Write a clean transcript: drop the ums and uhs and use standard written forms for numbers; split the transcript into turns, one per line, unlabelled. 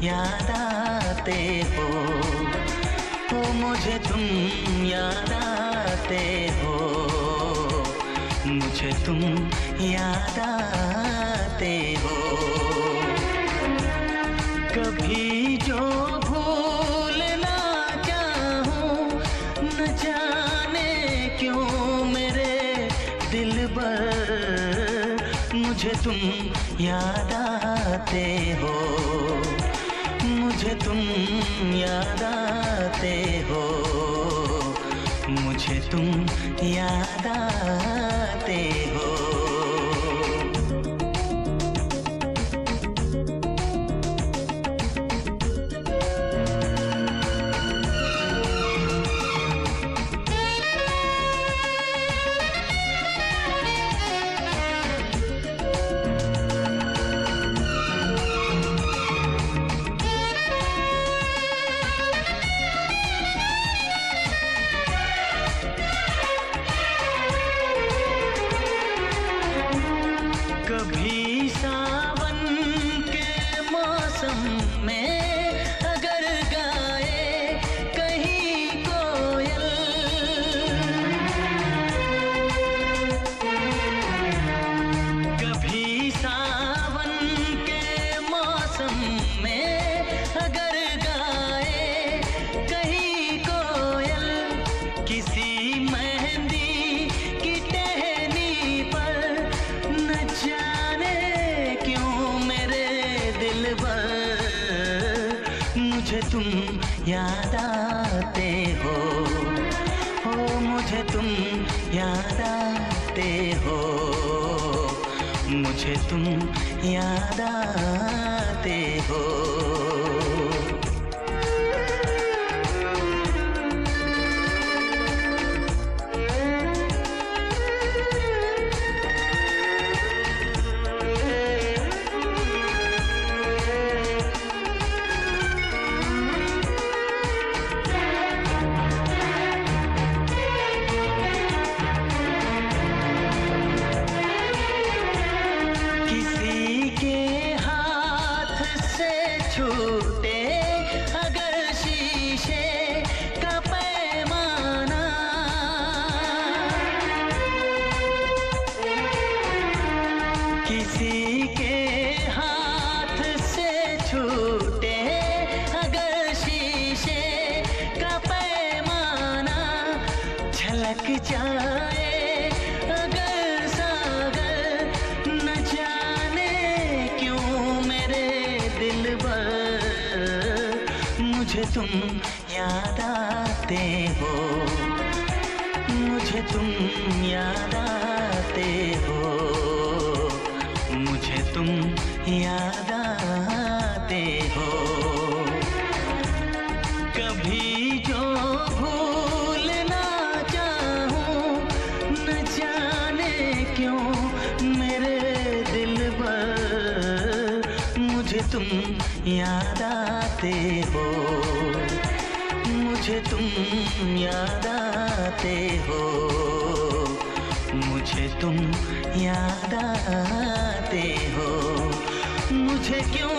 याद आते हो, मुझे तुम याद आते हो, मुझे तुम याद आते हो। कभी जो भूल ना चाहूं, न जाने क्यों मेरे दिलबर, मुझे तुम याद आते हो, मुझे तुम याद आते हो, मुझे तुम याद आते हो। कभी सावन के मौसम में अगर गाए कहीं कोयल, कभी सावन के मौसम में अगर गाए कहीं कोयल, किसी मेहंदी की टहनी पर, न जाने क्यों मेरे दिलबर, मुझे तुम याद आते हो, मुझे तुम याद आते हो, मुझे तुम याद आते हो। छूटे अगर शीशे का पैमाना, किसी के हाथ से छूटे अगर शीशे का पैमाना, झलक जाए अगर सागर, न जाने क्यों मेरे दिलबर, मुझे तुम याद आते हो, मुझे तुम याद आते हो, मुझे तुम याद आते हो। कभी जो भूल ना चाहूं, न जाने क्यों मेरे दिलबर, मुझे तुम याद आते हो, मुझे तुम याद आते हो, मुझे तुम याद आते हो, मुझे क्यों